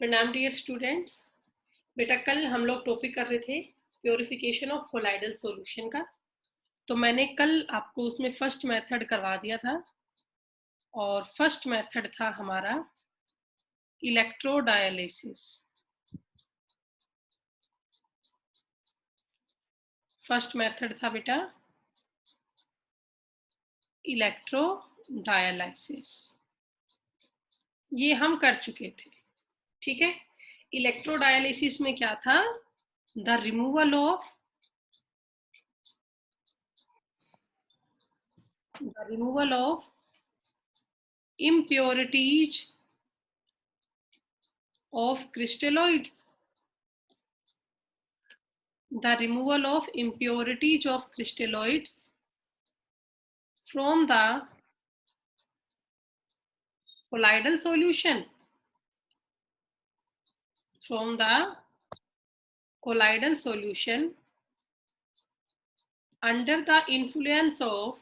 प्रणाम dear students. बेटा कल हम लोग टॉपिक कर रहे थे प्योरिफिकेशन ऑफ कोलाइडल सॉल्यूशन का। तो मैंने कल आपको उसमें फर्स्ट मेथड करवा दिया था और फर्स्ट मेथड था हमारा इलेक्ट्रोडायलिसिस। फर्स्ट मेथड था बेटा इलेक्ट्रोडायलिसिस, ये हम कर चुके थे। ठीक है, इलेक्ट्रोडायलिसिस में क्या था? The removal of impurities of crystalloids. The removal of impurities of crystalloids from the colloidal solution, from the colloidal solution under the influence of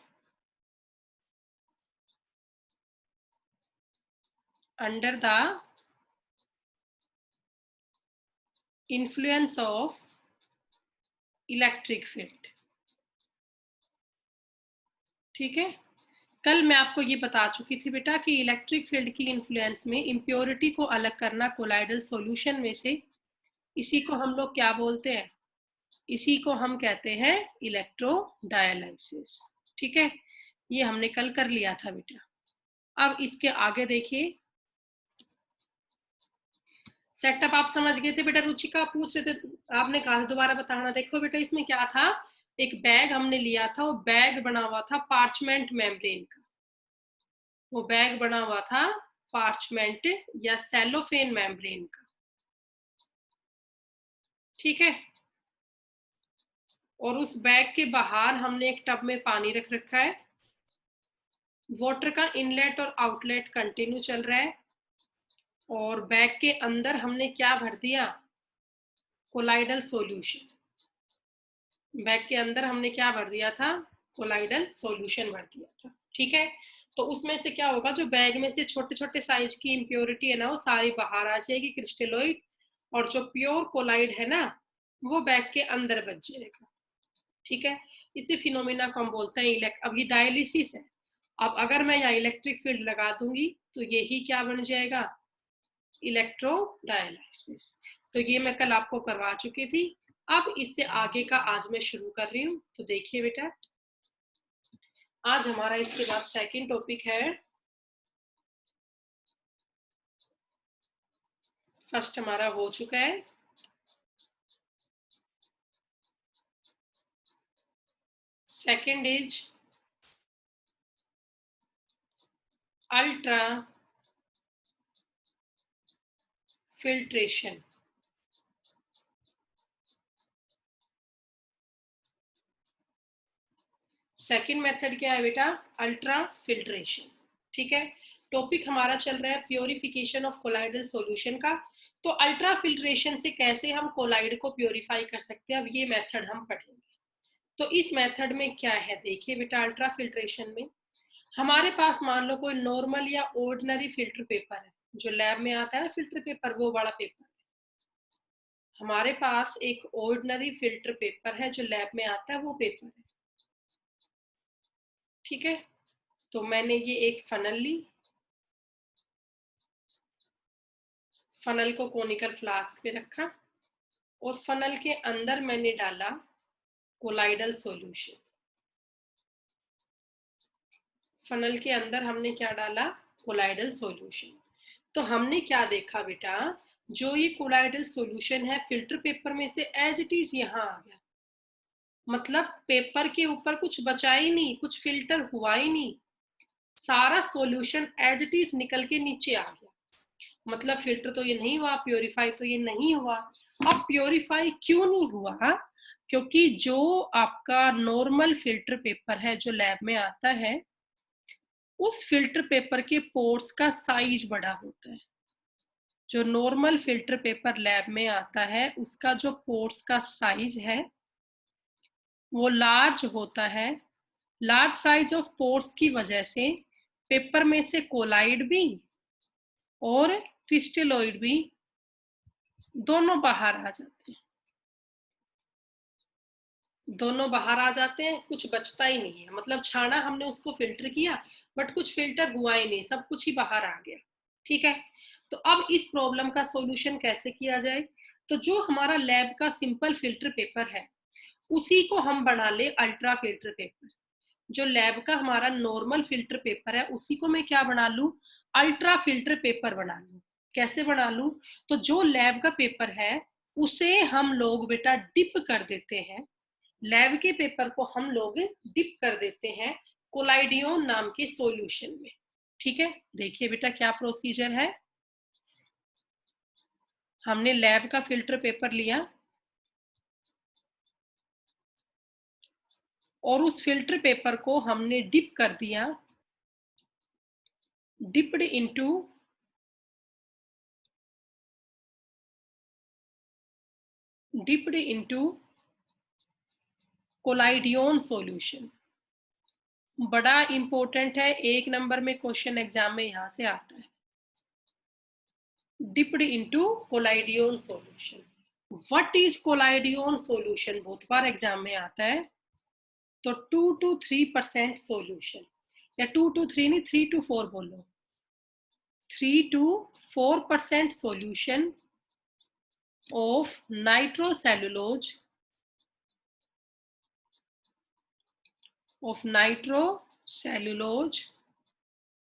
electric field. ठीक है, कल मैं आपको ये बता चुकी थी बेटा कि इलेक्ट्रिक फील्ड की इन्फ्लुएंस में इम्प्योरिटी को अलग करना कोलाइडल सॉल्यूशन में से, इसी को हम लोग क्या बोलते हैं? इसी को हम कहते हैं इलेक्ट्रोडायलिसिस। ठीक है, ये हमने कल कर लिया था बेटा। अब इसके आगे देखिए, सेटअप आप समझ गए थे बेटा? रुचिका पूछ रहे थे, आपने कहा दोबारा बताना। देखो बेटा, इसमें क्या था, एक बैग हमने लिया था, वो बैग बना हुआ था पार्चमेंट मेम्ब्रेन का। वो बैग बना हुआ था पार्चमेंट या सेलोफेन मेम्ब्रेन का। ठीक है, और उस बैग के बाहर हमने एक टब में पानी रख रखा है। वाटर का इनलेट और आउटलेट कंटिन्यू चल रहा है, और बैग के अंदर हमने क्या भर दिया? Colloidal solution. बैग के अंदर हमने क्या भर दिया था? कोलाइडल सॉल्यूशन भर दिया था। ठीक है, तो उसमें से क्या होगा, जो बैग में से छोटे छोटे साइज की इम्प्योरिटी है ना, वो सारी बाहर आ जाएगी, क्रिस्टलोइड, और जो प्योर कोलाइड है ना, वो बैग के अंदर बच जाएगा। ठीक है, इसी फिनोमिना को हम बोलते हैं अब ये डायलिसिस है। अब अगर मैं यहाँ इलेक्ट्रिक फील्ड लगा दूंगी तो यही क्या बन जाएगा? इलेक्ट्रोडायलिसिस। तो ये मैं कल आपको करवा चुकी थी। अब इससे आगे का आज मैं शुरू कर रही हूँ। तो देखिए बेटा, आज हमारा इसके बाद सेकंड टॉपिक है। फर्स्ट हमारा हो चुका है, second is ultra filtration. Second method क्या है बेटा? Ultra filtration. ठीक है, टॉपिक हमारा चल रहा है प्योरिफिकेशन ऑफ कोलाइडल सॉल्यूशन का। तो अल्ट्रा फिल्ट्रेशन से कैसे हम कोलाइड को प्योरीफाई कर सकते हैं, अब ये मेथड हम पढ़ेंगे। तो इस मेथड में क्या है, देखिए बेटा, अल्ट्रा फिल्ट्रेशन में हमारे पास मान लो कोई नॉर्मल या ऑर्डिनरी फिल्टर पेपर है, जो लैब में आता है फिल्टर पेपर, वो वाला पेपर। हमारे पास एक ऑर्डिनरी फिल्टर पेपर है जो लैब में आता है, वो पेपर है। ठीक है, तो मैंने ये एक फनल ली, फनल को कोनिकल फ्लास्क पे रखा, और फनल के अंदर मैंने डाला कोलाइडल सॉल्यूशन। फनल के अंदर हमने क्या डाला? Colloidal solution. तो हमने क्या देखा बेटा, जो ये कोलाइडल सॉल्यूशन है फिल्टर पेपर में से एज इट इज यहाँ आ गया। मतलब पेपर के ऊपर कुछ बचा ही नहीं, कुछ फिल्टर हुआ ही नहीं, सारा सॉल्यूशन एज इट इज निकल के नीचे आ गया। मतलब फिल्टर तो ये नहीं हुआ, प्योरीफाई तो ये नहीं हुआ। अब प्योरीफाई क्यों नहीं हुआ? क्योंकि जो आपका नॉर्मल फिल्टर पेपर है जो लैब में आता है, उस फिल्टर पेपर के पोर्स का साइज बड़ा होता है। जो नॉर्मल फिल्टर पेपर लैब में आता है, उसका जो पोर्स का साइज है वो लार्ज होता है। लार्ज साइज ऑफ पोर्स की वजह से पेपर में से कोलाइड भी और क्रिस्टलोइड भी दोनों बाहर आ जाते हैं, दोनों बाहर आ जाते हैं, कुछ बचता ही नहीं है। मतलब छाना हमने, उसको फिल्टर किया, बट कुछ फिल्टर हुआ ही नहीं, सब कुछ ही बाहर आ गया। ठीक है, तो अब इस प्रॉब्लम का सॉल्यूशन कैसे किया जाए? तो जो हमारा लैब का सिंपल फिल्टर पेपर है, उसी को हम बना ले अल्ट्रा फिल्टर पेपर। जो लैब का हमारा नॉर्मल फिल्टर पेपर है, उसी को मैं क्या बना लूं? अल्ट्रा फिल्टर पेपर बना लूं। कैसे बना लूं? तो जो लैब का पेपर है, उसे हम लोग बेटा डिप कर देते हैं, लैब के पेपर को हम लोग डिप कर देते हैं कोलाइडियन नाम के सॉल्यूशन में। ठीक है, देखिए बेटा क्या प्रोसीजर है। हमने लैब का फिल्टर पेपर लिया और उस फिल्टर पेपर को हमने डिप कर दिया, डिप्ड इनटू कोलाइडियन सॉल्यूशन। बड़ा इंपॉर्टेंट है, 1 नंबर में क्वेश्चन एग्जाम में यहां से आता है, dipped into colloidal solution. What is colloidal solution? बहुत बार एग्जाम में आता है। तो 2 to 3% सॉल्यूशन, या 2 to 3 नहीं, 3 to 4 बोलो, 3 to 4% solution of nitrocellulose,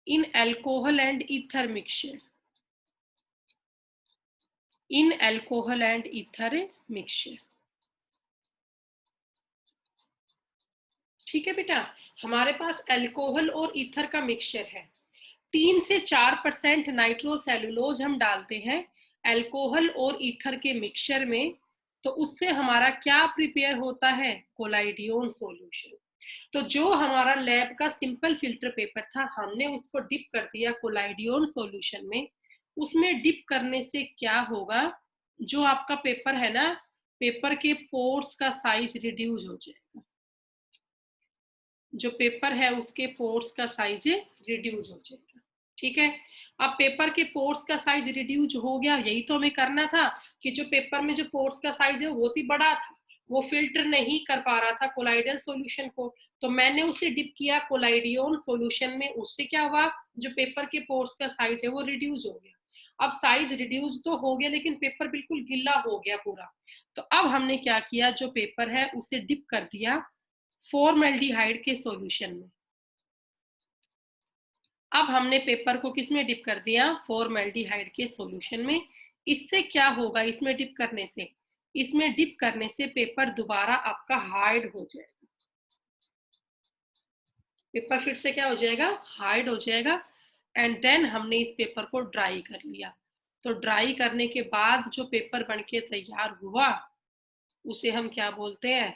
in alcohol and ether mixture, in alcohol and ether mixture. ठीक है बेटा, हमारे पास अल्कोहल और ईथर का मिक्सचर है, 3 से 4% नाइट्रोसेलुलोज हम डालते हैं अल्कोहल और ईथर के मिक्सचर में, तो उससे हमारा क्या प्रिपेयर होता है? कोलाइडियन सॉल्यूशन। तो जो हमारा लैब का सिंपल फिल्टर पेपर था, हमने उसको डिप कर दिया कोलाइडियन सॉल्यूशन में। उसमें डिप करने से क्या होगा? जो आपका पेपर है ना, पेपर के पोर्स का साइज रिड्यूस हो जाएगा, जो पेपर है उसके पोर्स का साइज रिड्यूस हो जाएगा। ठीक है, अब पेपर के पोर्स का साइज रिड्यूस हो गया, यही तो हमें करना था कि जो पेपर में जो पोर्स का साइज है वो बहुत ही बड़ा था, वो फिल्टर नहीं कर पा रहा था कोलाइडल सॉल्यूशन को, तो मैंने उसे डिप किया कोलाइडियन सॉल्यूशन में। उससे क्या हुआ? जो पेपर के पोर्स का साइज है वो रिड्यूस हो गया। अब साइज रिड्यूस तो हो गया, लेकिन पेपर बिल्कुल गीला हो गया पूरा। तो अब हमने क्या किया, जो पेपर है उसे डिप कर दिया फॉर्मेल्डिहाइड के सॉल्यूशन में। अब हमने पेपर को किसमें डिप कर दिया? फॉर्मेल्डिहाइड के सॉल्यूशन में। इससे क्या होगा? इसमें डिप करने से, इसमें डिप करने से पेपर दोबारा आपका हार्ड हो जाएगा, पेपर फिर से क्या हो जाएगा? हार्ड हो जाएगा। एंड देन हमने इस पेपर को ड्राई कर लिया। तो ड्राई करने के बाद जो पेपर बनके तैयार हुआ, उसे हम क्या बोलते हैं?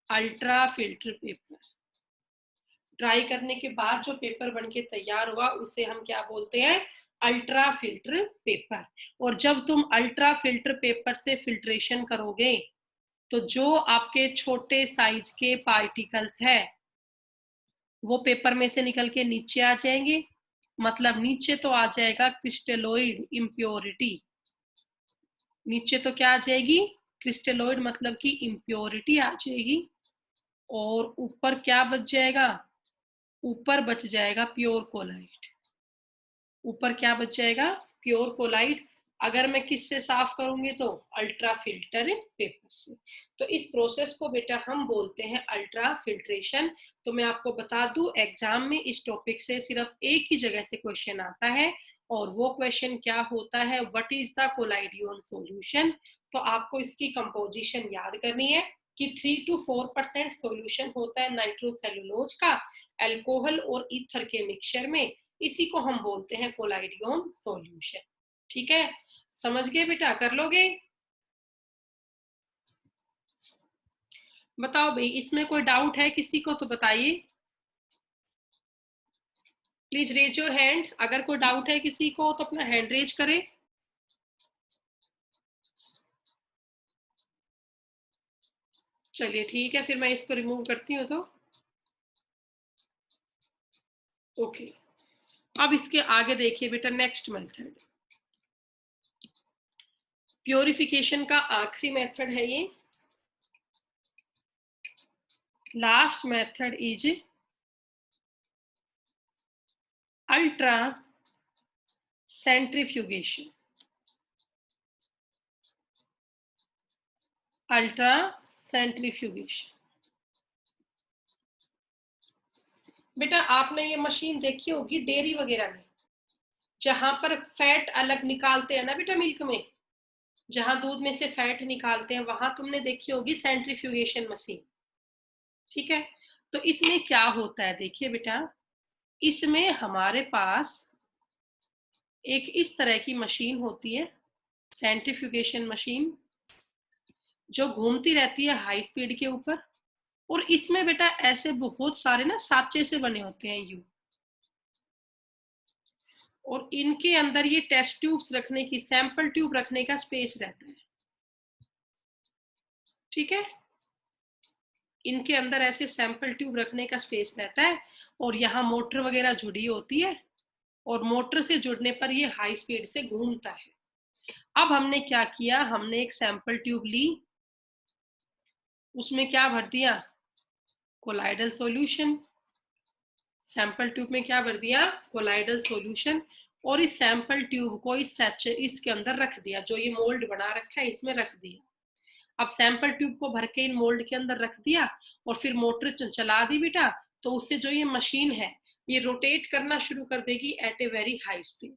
Ultra filter paper. ड्राई करने के बाद जो पेपर बनके तैयार हुआ, उसे हम क्या बोलते हैं? Ultra filter paper. और जब तुम अल्ट्रा फिल्टर पेपर से फिल्ट्रेशन करोगे, तो जो आपके छोटे साइज के पार्टिकल्स है, वो पेपर में से निकल के नीचे आ जाएंगे। मतलब नीचे तो आ जाएगा क्रिस्टलोइड इम्प्योरिटी, नीचे तो क्या आ जाएगी? क्रिस्टलोइड मतलब कि इम्प्योरिटी आ जाएगी। और ऊपर क्या बच जाएगा? ऊपर बच जाएगा प्योर कोलाइड। ऊपर क्या बच जाएगा? Pure colloid. अगर मैं किससे साफ करूंगी? तो अल्ट्रा फिल्टर पेपर से। तो इस प्रोसेस को बेटा हम बोलते हैं अल्ट्रा फिल्ट्रेशन। तो मैं आपको बता दूं, एग्जाम में इस टॉपिक से सिर्फ एक ही जगह से क्वेश्चन आता है, और वो क्वेश्चन क्या होता है? What is the colloidal solution. तो आपको इसकी कंपोजिशन याद करनी है कि 3 to 4% सॉल्यूशन होता है नाइट्रोसेलुलोज का अल्कोहल और ईथर के मिक्सचर में। इसी को हम बोलते हैं कोलाइडियन सॉल्यूशन। ठीक है, समझ गए बेटा? कर लोगे? बताओ भाई, इसमें कोई डाउट है किसी को? तो बताइए, प्लीज रेज योर हैंड। अगर कोई डाउट है किसी को तो अपना हैंड रेज करे। चलिए ठीक है, फिर मैं इसको रिमूव करती हूँ। तो ओके, अब इसके आगे देखिए बेटा, नेक्स्ट मेथड, प्योरिफिकेशन का आखिरी मेथड है ये। Last method is ultra centrifugation. Ultra centrifugation. बेटा आपने ये मशीन देखी होगी डेयरी वगैरह में, जहां पर फैट अलग निकालते हैं ना बेटा, मिल्क में जहां दूध में से फैट निकालते हैं, वहां तुमने देखी होगी सेंट्रीफ्यूगेशन मशीन। ठीक है, तो इसमें क्या होता है देखिए बेटा, इसमें हमारे पास एक इस तरह की मशीन होती है, सेंट्रीफ्यूगेशन मशीन, जो घूमती रहती है हाई स्पीड के ऊपर। और इसमें बेटा ऐसे बहुत सारे ना साचे से बने होते हैं यू, और इनके अंदर ये टेस्ट ट्यूब्स रखने की, सैंपल ट्यूब रखने का स्पेस रहता है। ठीक है, इनके अंदर ऐसे सैंपल ट्यूब रखने का स्पेस रहता है, और यहाँ मोटर वगैरह जुड़ी होती है, और मोटर से जुड़ने पर ये हाई स्पीड से घूमता है। अब हमने क्या किया, हमने एक सैंपल ट्यूब ली, उसमें क्या भर दिया, कोलाइडल सॉल्यूशन। सैंपल ट्यूब में क्या भर दिया, कोलाइडल सॉल्यूशन, और इस सैंपल ट्यूब को इसके अंदर रख दिया, जो ये मोल्ड बना रखा है इसमें रख दिया। अब सैंपल ट्यूब को भर के इन मोल्ड के अंदर रख दिया, और फिर मोटर चला दी बेटा, तो उससे जो ये मशीन है ये रोटेट करना शुरू कर देगी at a very high speed.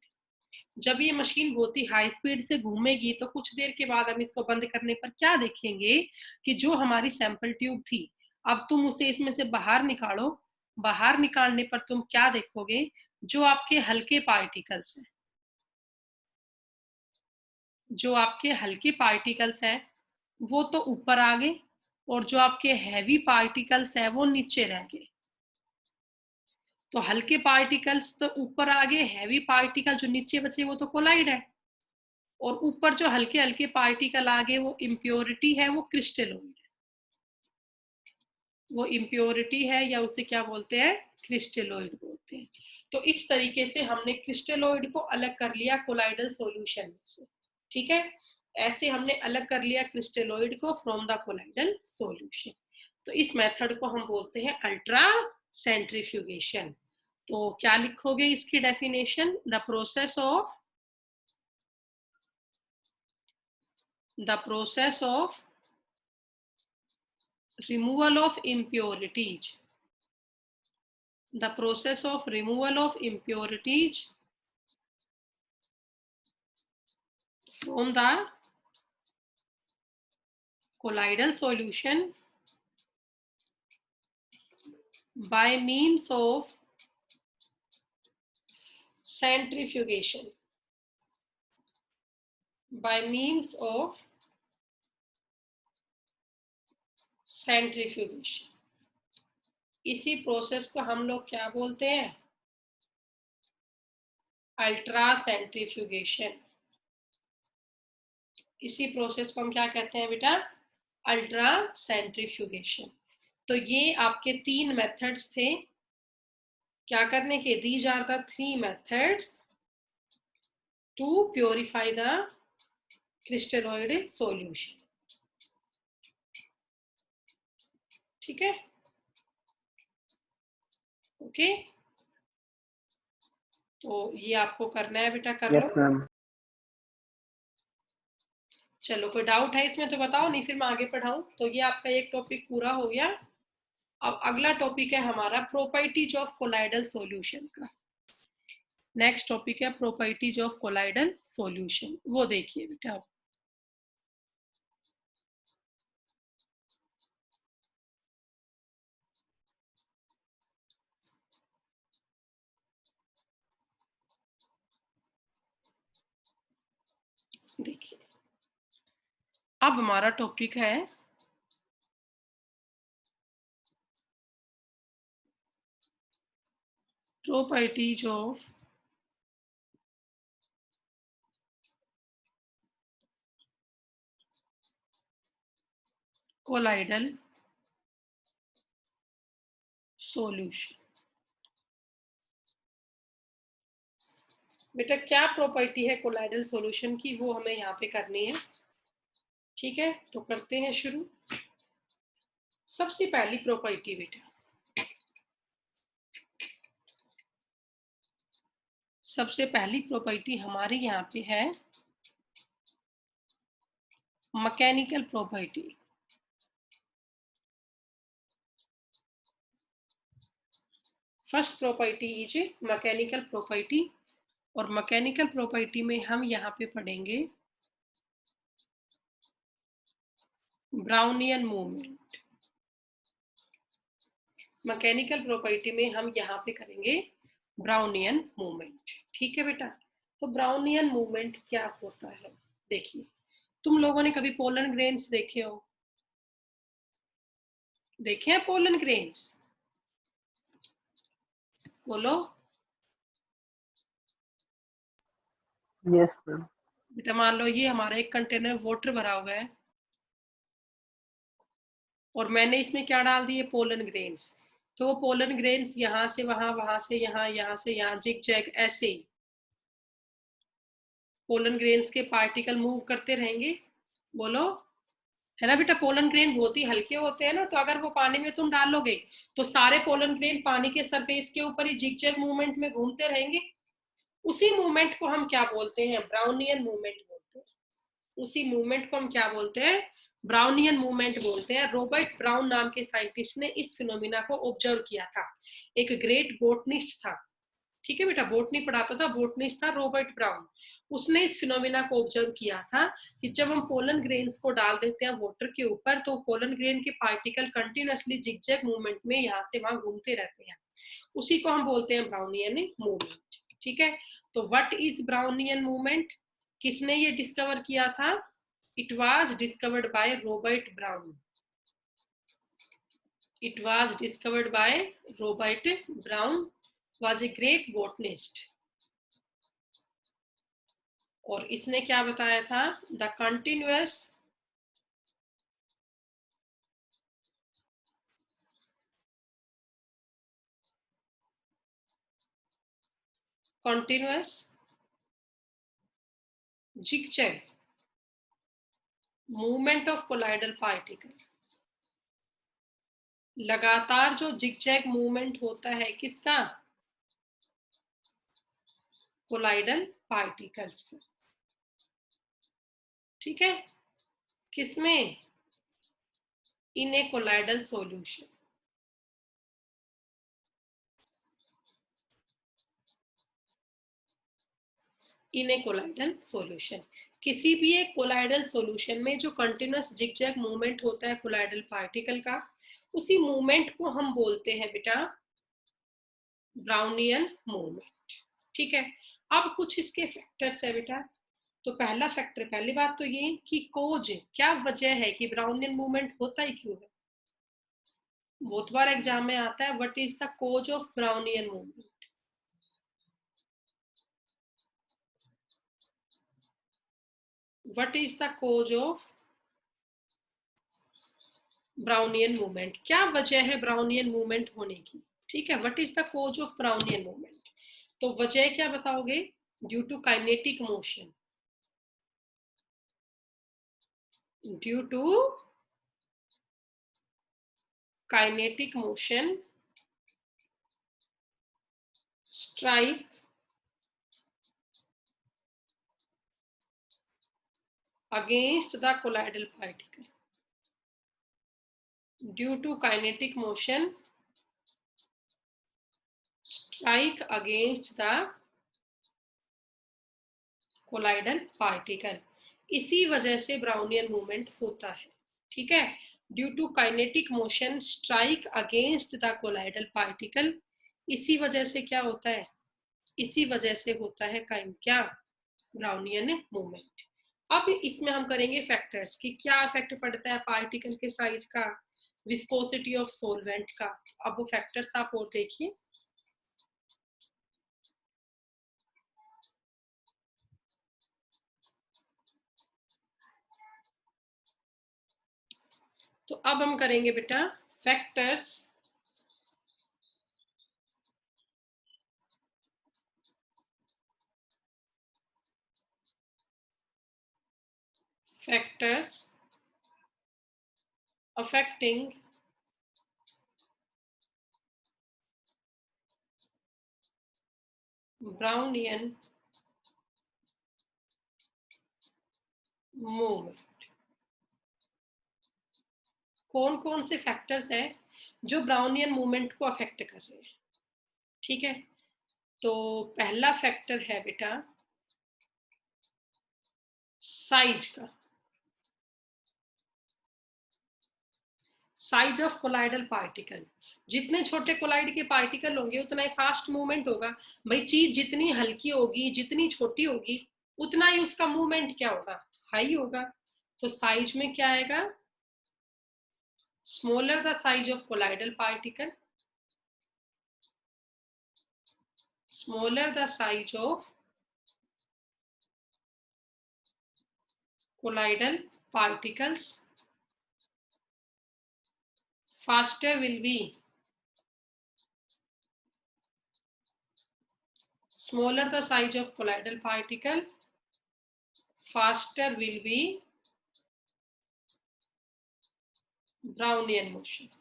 जब ये मशीन बहुत ही हाई स्पीड से घूमेगी, तो कुछ देर के बाद हम इसको बंद करने पर क्या देखेंगे कि जो हमारी सैंपल ट्यूब थी, अब तुम उसे इसमें से बाहर निकालो। बाहर निकालने पर तुम क्या देखोगे, जो आपके हल्के पार्टिकल्स हैं, जो आपके हल्के पार्टिकल्स हैं वो तो ऊपर आ गए, और जो आपके हैवी पार्टिकल्स है वो नीचे रह गए। तो हल्के पार्टिकल्स तो ऊपर आ गए, हैवी पार्टिकल जो नीचे बचे वो तो कोलाइड है, और ऊपर जो हल्के हल्के पार्टिकल आ गए वो इम्प्योरिटी है, वो क्रिस्टलोइड है। वो इम्प्योरिटी है, या उसे क्या बोलते हैं, क्रिस्टलोइड बोलते हैं। तो इस तरीके से हमने क्रिस्टलोइड को अलग कर लिया कोलाइडल सॉल्यूशन से। ठीक है, ऐसे हमने अलग कर लिया क्रिस्टलोइड को फ्रॉम द कोलाइडल सॉल्यूशन। तो इस मेथड को हम बोलते हैं अल्ट्रा सेंट्रीफ्यूगेशन। तो क्या लिखोगे इसकी definition, the process of removal of impurities, the process of removal of impurities from the colloidal solution by means of centrifugation, by means of centrifugation। इसी प्रोसेस को हम लोग क्या बोलते हैं, अल्ट्रा सेंट्रीफ्यूगेशन। इसी प्रोसेस को हम क्या कहते हैं बेटा, अल्ट्रा सेंट्रीफ्यूगेशन। तो ये आपके 3 मेथड्स थे क्या करने के, these are the 3 methods to purify the crystalloid solution. ठीक है, ओके। तो ये आपको करना है बेटा, कर लो। Yes ma'am. चलो कोई डाउट है इसमें तो बताओ, नहीं फिर मैं आगे पढ़ाऊं। तो ये आपका एक टॉपिक पूरा हो गया। अब अगला टॉपिक है हमारा प्रॉपर्टीज ऑफ कोलाइडल सॉल्यूशन का। नेक्स्ट टॉपिक है प्रॉपर्टीज ऑफ कोलाइडल सॉल्यूशन, वो देखिए बेटा आप। देखिए अब हमारा टॉपिक है प्रॉपर्टीज ऑफ कोलाइडल सॉल्यूशन। बेटा क्या प्रॉपर्टी है कोलाइडल सॉल्यूशन की, वो हमें यहाँ पे करनी है। ठीक है, तो करते हैं शुरू। सबसे पहली प्रॉपर्टी बेटा, सबसे पहली प्रॉपर्टी हमारी यहाँ पे है mechanical property. First property is mechanical property, और मैकेनिकल प्रॉपर्टी में हम यहाँ पे पढ़ेंगे ब्राउनियन मूवमेंट। मैकेनिकल प्रॉपर्टी में हम यहाँ पे करेंगे ब्राउनियन मूवमेंट। ठीक है बेटा, तो ब्राउनियन मूवमेंट क्या होता है? देखिए, तुम लोगों ने कभी पोलन ग्रेन्स देखे हो? देखे हैं पोलन ग्रेन्स? बोलो। Yes ma'am. बेटा मान लो ये हमारा एक कंटेनर वाटर भरा हुआ है, और मैंने इसमें क्या डाल दिए? Pollen grains. तो वो पोलन ग्रेन्स यहाँ से वहां, वहां से यहाँ, यहाँ से यहाँ, जिग जैग ऐसे ही पोलन ग्रेन्स के पार्टिकल मूव करते रहेंगे। बोलो, है ना बेटा? पोलन ग्रेन बहुत ही हल्के होते हैं ना, तो अगर वो पानी में तुम डालोगे तो सारे पोलन ग्रेन पानी के सरफेस के ऊपर ही जिगजैग मूवमेंट में घूमते रहेंगे। उसी मूवमेंट को हम क्या बोलते हैं? ब्राउनियन मूवमेंट बोलते हैं। उसी मूवमेंट को हम क्या बोलते हैं? ब्राउनियन मूवमेंट बोलते हैं। रॉबर्ट ब्राउन नाम के साइंटिस्ट ने इस फिनोमिना को ऑब्जर्व किया था। एक ग्रेट बोटनिस्ट था, ठीक है बेटा, बोटनी पढ़ाता था, बोटनिस्ट था रॉबर्ट ब्राउन। उसने इस फिनोमिना को ऑब्जर्व किया था कि जब हम पोलन ग्रेन्स को डाल देते हैं वाटर के ऊपर, तो पोलन ग्रेन के पार्टिकल कंटिन्यूअसली जिगजैग मूवमेंट में यहाँ से वहां घूमते रहते हैं। उसी को हम बोलते हैं ब्राउनियन मूवमेंट। ठीक है, तो व्हाट इज ब्राउनियन मूवमेंट? किसने ये डिस्कवर किया था? It was discovered by Robert brown. It was discovered by Robert Brown, was a great botanist. और इसने क्या बताया था? The continuous zigzag movement of colloidal particle. लगातार जो जिगजैग मूवमेंट होता है किसका? कोलाइडल पार्टिकल्स का। ठीक है, किसमें? इन a colloidal solution. In a colloidal solution, किसी भी एक कोलाइडल सॉल्यूशन में जो कंटिन्यूअस जिगजैग मूवमेंट होता है कोलाइडल पार्टिकल का, उसी मूवमेंट को हम बोलते हैं बेटा ब्राउनियन मूवमेंट। ठीक है, अब कुछ इसके फैक्टर्स है बेटा। तो पहला फैक्टर, पहली बात तो ये कि कोज, क्या वजह है कि ब्राउनियन मूवमेंट होता ही क्यों है? बहुत बार एग्जाम में आता है, what is the cause of Brownian movement? What is the cause of Brownian movement? क्या वजह है ब्राउनियन मूवमेंट होने की? ठीक है, what is the cause of Brownian movement? तो वजह क्या बताओगे? Due to kinetic motion. Due to kinetic motion strike against the colloidal particle. Due to kinetic motion strike against the colloidal particle, इसी वजह से ब्राउनियन मूवमेंट होता है। ठीक है, due to kinetic motion strike against the colloidal particle, इसी वजह से क्या होता है? इसी वजह से होता है क्या? Brownian movement. अब इसमें हम करेंगे फैक्टर्स कि क्या इफेक्ट पड़ता है पार्टिकल के साइज का, विस्कोसिटी ऑफ सोलवेंट का। अब वो फैक्टर्स आप और देखिए। तो अब हम करेंगे बेटा factors factors affecting Brownian movement। कौन कौन से फैक्टर्स हैं जो ब्राउनियन मूवमेंट को अफेक्ट कर रहे हैं? ठीक है, तो पहला फैक्टर है बेटा साइज का, साइज ऑफ कोलाइडल पार्टिकल। जितने छोटे कोलाइड के पार्टिकल होंगे उतना ही फास्ट मूवमेंट होगा। भाई चीज जितनी हल्की होगी, जितनी छोटी होगी, उतना ही उसका मूवमेंट क्या होगा, हाई होगा। तो साइज में क्या आएगा, smaller the size of colloidal particle, smaller the size of colloidal particles, faster will be, smaller the size of colloidal particle, faster will be Brownian motion।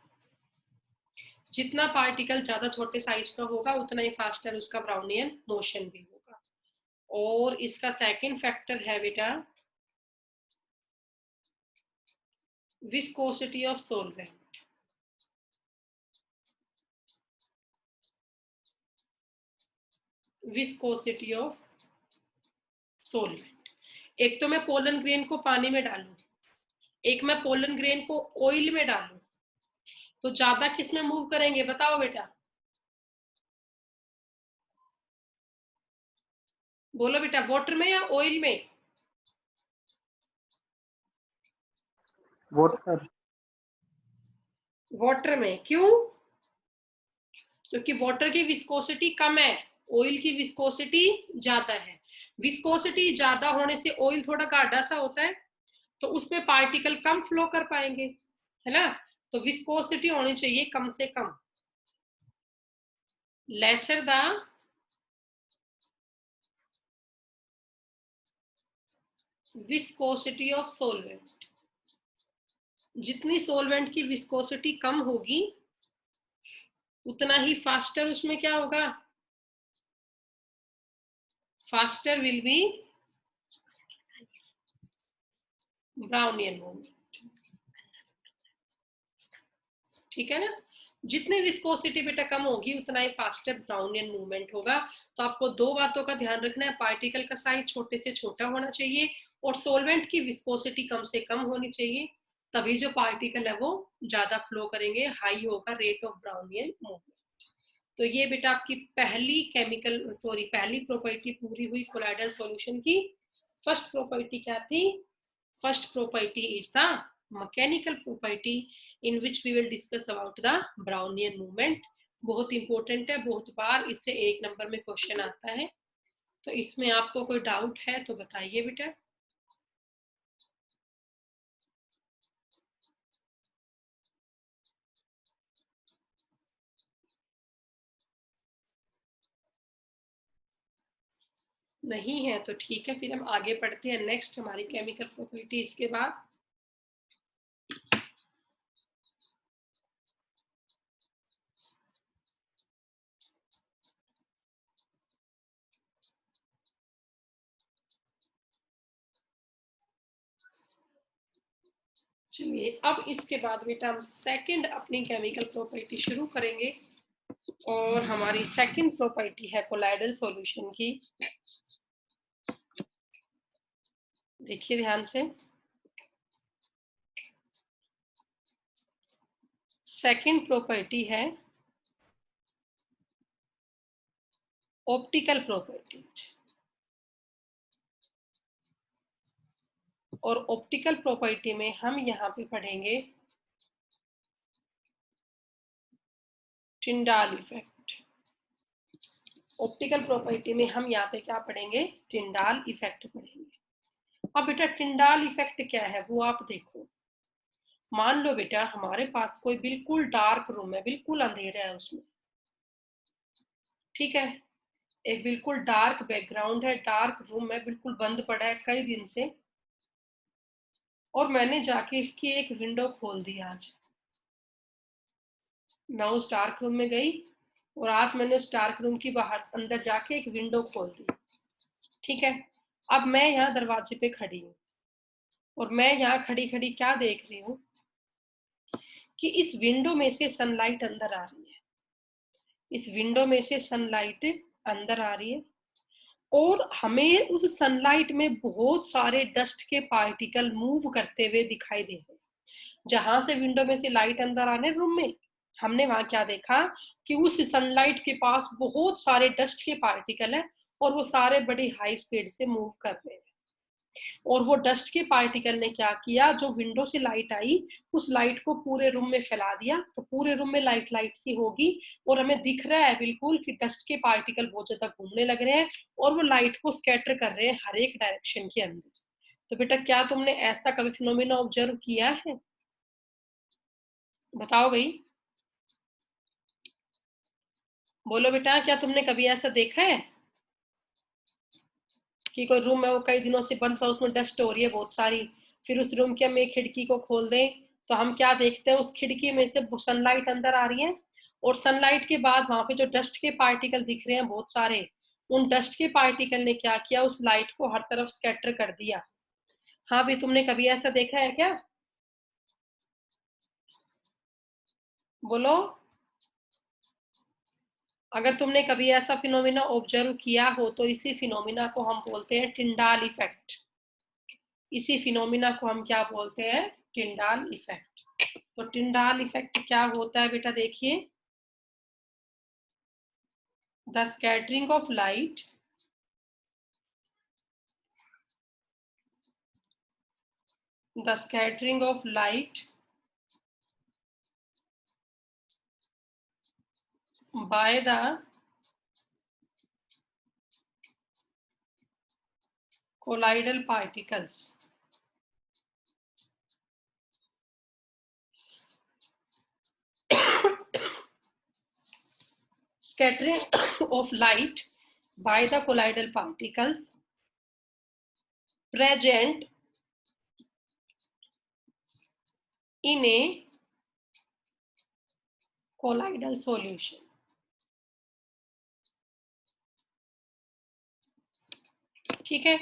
जितना पार्टिकल ज्यादा छोटे साइज का होगा उतना ही फास्टर उसका ब्राउनियन मोशन भी होगा। और इसका सेकंड फैक्टर है बेटा viscosity of solvent. Viscosity of solvent. एक तो मैं पोलन ग्रेन को पानी में डालूं, एक मैं पोलन ग्रेन को ऑयल में डालूं, तो ज्यादा किस में मूव करेंगे बताओ बेटा, बोलो बेटा, वाटर में या ऑयल में? वाटर। वाटर में। क्यों? क्योंकि वाटर की विस्कोसिटी कम है, ऑयल की विस्कोसिटी ज्यादा है। विस्कोसिटी ज्यादा होने से ऑयल थोड़ा गाढ़ा सा होता है, तो उसमें पार्टिकल कम फ्लो कर पाएंगे, है ना। तो विस्कोसिटी होनी चाहिए कम से कम, lesser the viscosity of solvent. जितनी सोलवेंट की विस्कोसिटी कम होगी उतना ही फास्टर उसमें क्या होगा, faster will be Brownian movement. ठीक है ना, जितनी विस्कोसिटी बेटा कम होगी उतना ही फास्टर ब्राउनियन मूवमेंट होगा। तो आपको दो बातों का ध्यान रखना है, पार्टिकल का साइज छोटे से छोटा होना चाहिए और सोलवेंट की विस्कोसिटी कम से कम होनी चाहिए, तभी जो पार्टिकल है वो ज्यादा फ्लो करेंगे, हाई होगा रेट ऑफ ब्राउनियन मूवमेंट। तो ये बेटा आपकी पहली प्रॉपर्टी पूरी हुई कोलाइडल सॉल्यूशन की। फर्स्ट प्रॉपर्टी क्या थी? First property is the mechanical property in which we will discuss about the Brownian movement. बहुत इंपॉर्टेंट है, बहुत बार इससे एक नंबर में क्वेश्चन आता है। तो इसमें आपको कोई डाउट है तो बताइए बेटा। नहीं है तो ठीक है, फिर हम आगे पढ़ते हैं। नेक्स्ट हमारी केमिकल प्रॉपर्टी इसके बाद। चलिए अब इसके बाद बेटा हम सेकंड अपनी केमिकल प्रॉपर्टी शुरू करेंगे, और हमारी सेकंड प्रॉपर्टी है कोलाइडल सॉल्यूशन की। देखिए ध्यान से, सेकंड प्रॉपर्टी है ऑप्टिकल प्रॉपर्टीज। और ऑप्टिकल प्रॉपर्टी में हम यहाँ पे पढ़ेंगे टिंडाल इफेक्ट। ऑप्टिकल प्रॉपर्टी में हम यहाँ पे क्या पढ़ेंगे, टिंडाल इफेक्ट पढ़ेंगे। अब बेटा टिंडाल इफेक्ट क्या है वो आप देखो। मान लो बेटा हमारे पास कोई बिल्कुल डार्क रूम है, बिल्कुल अंधेरा है उसमें, ठीक है, एक बिल्कुल डार्क बैकग्राउंड है, डार्क रूम है, बिल्कुल बंद पड़ा है कई दिन से। और मैंने जाके इसकी एक विंडो खोल दी। आज मैं उस डार्क रूम में गई और आज मैंने उस डार्क रूम की बाहर अंदर जाके एक विंडो खोल दी। ठीक है, अब मैं यहाँ दरवाजे पे खड़ी हूँ और मैं यहाँ खड़ी खड़ी क्या देख रही हूँ कि इस विंडो में से सनलाइट अंदर आ रही है। इस विंडो में से सनलाइट अंदर आ रही है और हमें उस सनलाइट में बहुत सारे डस्ट के पार्टिकल मूव करते हुए दिखाई दे रहे हैं। जहां से विंडो में से लाइट अंदर आने रूम में, हमने वहां क्या देखा कि उस सनलाइट के पास बहुत सारे डस्ट के पार्टिकल है और वो सारे बड़ी हाई स्पीड से मूव कर रहे हैं। और वो डस्ट के पार्टिकल ने क्या किया, जो विंडो से लाइट आई उस लाइट को पूरे रूम में फैला दिया, तो पूरे रूम में लाइट लाइट सी होगी और हमें दिख रहा है बिल्कुल कि डस्ट के पार्टिकल बहुत ज्यादा घूमने लग रहे हैं और वो लाइट को स्कैटर कर रहे हैं हर एक डायरेक्शन के अंदर। तो बेटा क्या तुमने ऐसा कभी फिनोमेना ऑब्जर्व किया है? बताओ भाई, बोलो बेटा, क्या तुमने कभी ऐसा देखा है कि कोई रूम है वो कई दिनों से बंद था, उसमें डस्ट हो रही है बहुत सारी, फिर उस रूम के हम एक खिड़की को खोल दें तो हम क्या देखते हैं, उस खिड़की में से सनलाइट अंदर आ रही है और सनलाइट के बाद वहां पे जो डस्ट के पार्टिकल दिख रहे हैं बहुत सारे, उन डस्ट के पार्टिकल ने क्या किया, उस लाइट को हर तरफ स्कैटर कर दिया। हाँ भी, तुमने कभी ऐसा देखा है क्या? बोलो, अगर तुमने कभी ऐसा फिनोमिना ऑब्जर्व किया हो तो इसी फिनोमिना को हम बोलते हैं टिंडाल इफेक्ट। इसी फिनोमिना को हम क्या बोलते हैं? Tyndall effect. तो टिंडाल इफेक्ट क्या होता है बेटा? देखिए, the scattering of light the scattering of light by the colloidal particles scattering of light by the colloidal particles present in a colloidal solution। ठीक है,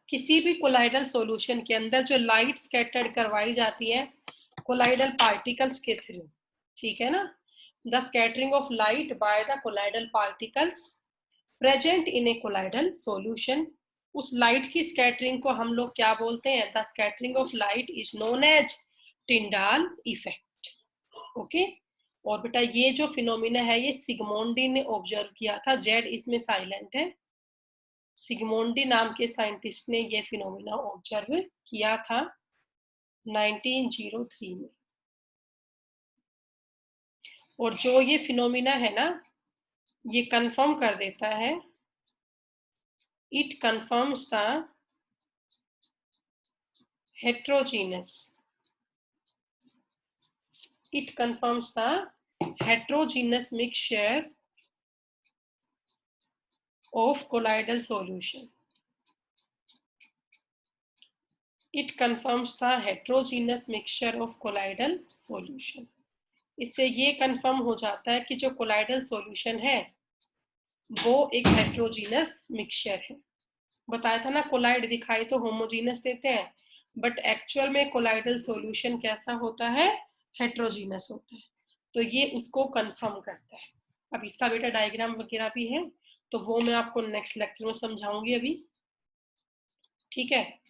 किसी भी कोलाइडल सॉल्यूशन के अंदर जो लाइट स्कैटर्ड करवाई जाती है कोलाइडल पार्टिकल्स के थ्रू, ठीक है ना, the scattering of light by the colloidal particles present in a colloidal solution, उस लाइट की स्कैटरिंग को हम लोग क्या बोलते हैं? The scattering of light is known as Tyndall effect. Okay, और बेटा ये जो फिनोमिना है ये सिगमोंडी ने ऑब्जर्व किया था, जेड इसमें साइलेंट है। सिगमोंडी नाम के साइंटिस्ट ने ये फिनोमिना ऑब्जर्व किया था 1903 में। और जो ये फिनोमिना है ना, ये कंफर्म कर देता है, it confirms the heterogeneous it confirms the heterogeneous mixture of colloidal solution। it confirms the heterogeneous mixture of colloidal solution। इससे ये कंफर्म हो जाता है कि जो कोलाइडल सॉल्यूशन है वो एक हेट्रोजीनस मिक्सचर है। बताया था ना, कोलाइड दिखाई तो होमोजीनस देते हैं, बट एक्चुअल में कोलाइडल सॉल्यूशन कैसा होता है? हेट्रोजीनस होता है। तो ये उसको कंफर्म करता है। अब इसका बेटा डायग्राम वगैरह भी है, तो वो मैं आपको नेक्स्ट लेक्चर में समझाऊंगी अभी। ठीक है।